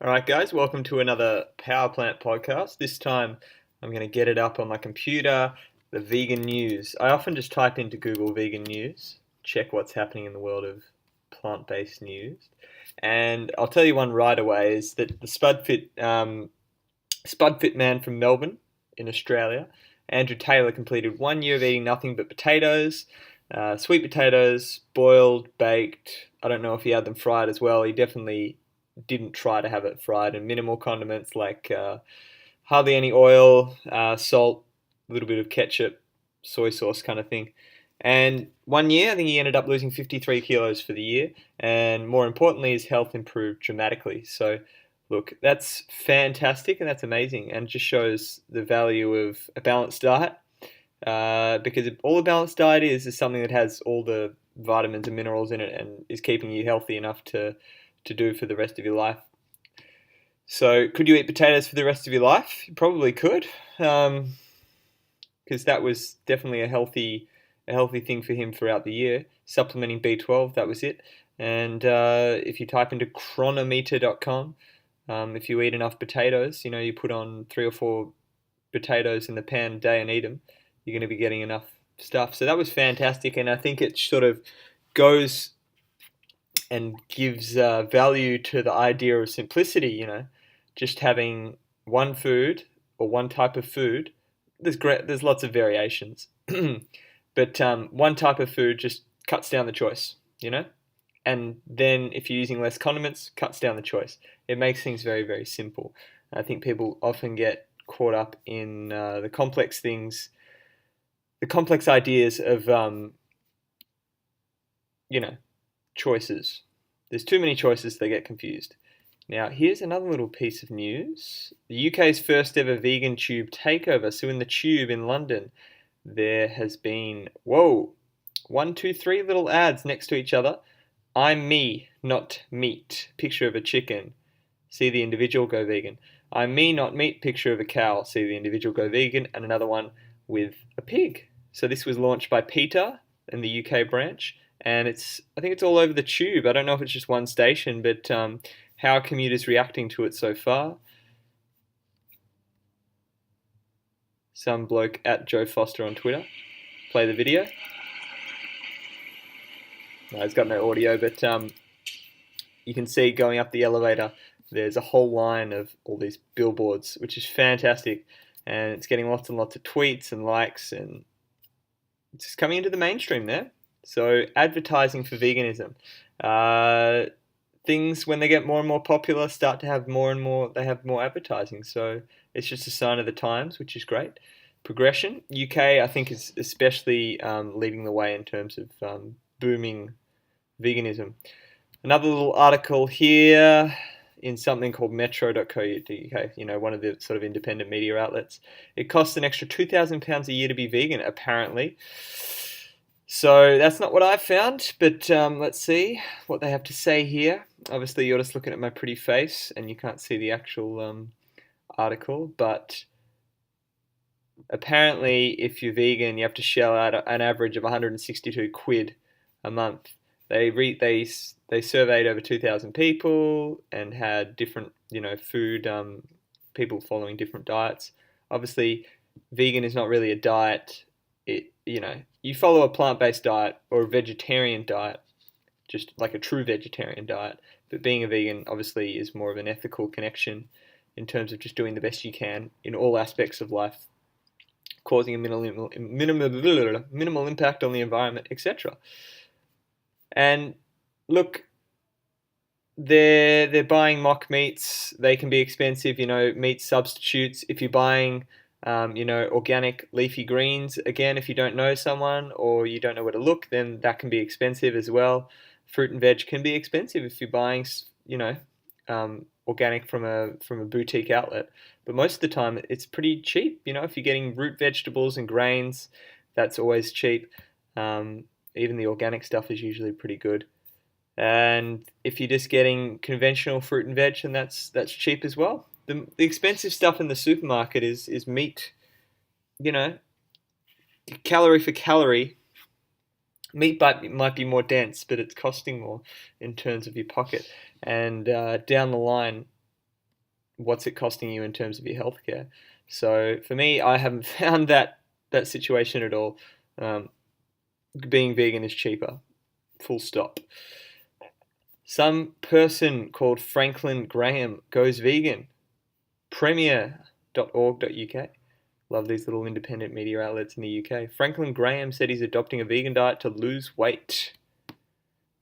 All right, guys, welcome to another Powerplant podcast. This time I'm going to get it up on my computer, the vegan news. I often just type into Google vegan news, check what's happening in the world of plant-based news. And I'll tell you one right away is that the Spudfit man from Melbourne in Australia, Andrew Taylor, completed 1 year of eating nothing but potatoes, sweet potatoes, boiled, baked. I don't know if he had them fried as well. He definitely didn't try to have it fried, and minimal condiments like hardly any oil, salt, a little bit of ketchup, soy sauce kind of thing. And 1 year, I think he ended up losing 53 kilos for the year, and more importantly, his health improved dramatically. So, look, that's fantastic and that's amazing, and just shows the value of a balanced diet. Because all a balanced diet is something that has all the vitamins and minerals in it and is keeping you healthy enough to do for the rest of your life. So, could you eat potatoes for the rest of your life? You probably could, because that was definitely a healthy thing for him throughout the year. Supplementing B12, that was it. And if you type into chronometer.com, if you eat enough potatoes, you put on 3 or 4 potatoes in the pan a day and eat them, you're going to be getting enough stuff. So that was fantastic, and I think it sort of goes and gives value to the idea of simplicity, just having one food or one type of food. There's lots of variations, but one type of food just cuts down the choice. And then if you're using less condiments, cuts down the choice. It makes things very, very simple. I think people often get caught up in the complex things, the complex ideas of choices. There's too many choices, they get confused. Now, here's another little piece of news. The UK's first ever vegan tube takeover. So in the tube in London, there has been, whoa, 1, 2, 3 little ads next to each other. I'm me, not meat. Picture of a chicken. See the individual, go vegan. I'm me, not meat. Picture of a cow. See the individual, go vegan. And another one with a pig. So this was launched by Peter in the UK branch. And I think it's all over the tube. I don't know if it's just one station, but how are commuters reacting to it so far? Some bloke at Joe Foster on Twitter. Play the video. No, it's got no audio, but you can see going up the elevator, there's a whole line of all these billboards, which is fantastic. And it's getting lots and lots of tweets and likes, and it's just coming into the mainstream there. So advertising for veganism. Things, when they get more and more popular, start to have more and more, they have more advertising. So it's just a sign of the times, which is great. Progression. UK, I think, is especially leading the way in terms of booming veganism. Another little article here in something called metro.co.uk, one of the sort of independent media outlets. It costs an extra £2,000 a year to be vegan, apparently. So that's not what I've found, but let's see what they have to say here. Obviously, you're just looking at my pretty face and you can't see the actual article, but apparently if you're vegan, you have to shell out an average of 162 quid a month. They surveyed over 2,000 people and had different, food, people following different diets. Obviously, vegan is not really a diet. You follow a plant-based diet or a vegetarian diet, just like a true vegetarian diet. But being a vegan obviously is more of an ethical connection in terms of just doing the best you can in all aspects of life, causing a minimal impact on the environment, etc. And look, they're buying mock meats. They can be expensive, meat substitutes. If you're buying organic leafy greens, again, if you don't know someone or you don't know where to look, then that can be expensive as well. Fruit and veg can be expensive if you're buying, organic from a boutique outlet. But most of the time, it's pretty cheap. If you're getting root vegetables and grains, that's always cheap. Even the organic stuff is usually pretty good. And if you're just getting conventional fruit and veg, then that's cheap as well. The expensive stuff in the supermarket is meat. Calorie for calorie, meat might be more dense, but it's costing more in terms of your pocket. And down the line, what's it costing you in terms of your healthcare? So for me, I haven't found that situation at all. Um, Being vegan is cheaper. Full stop. Some person called Franklin Graham goes vegan. Premier.org.uk. Love these little independent media outlets in the UK. Franklin Graham said he's adopting a vegan diet to lose weight.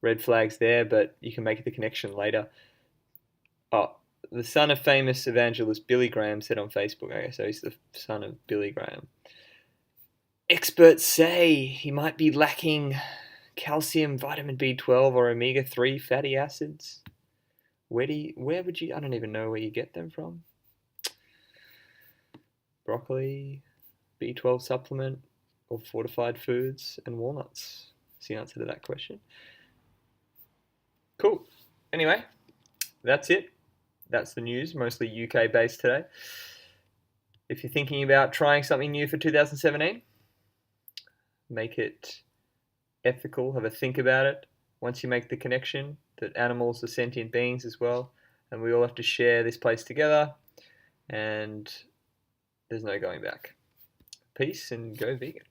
Red flags there, but you can make the connection later. Oh, the son of famous evangelist Billy Graham said on Facebook, okay, so he's the son of Billy Graham. Experts say he might be lacking calcium, vitamin B12, or omega-3 fatty acids. Where would you, I don't even know where you get them from. Broccoli, B12 supplement, or fortified foods, and walnuts. That's the answer to that question. Cool. Anyway, that's it. That's the news, mostly UK based today. If you're thinking about trying something new for 2017, make it ethical, have a think about it. Once you make the connection that animals are sentient beings as well, and we all have to share this place together, and there's no going back. Peace and go vegan.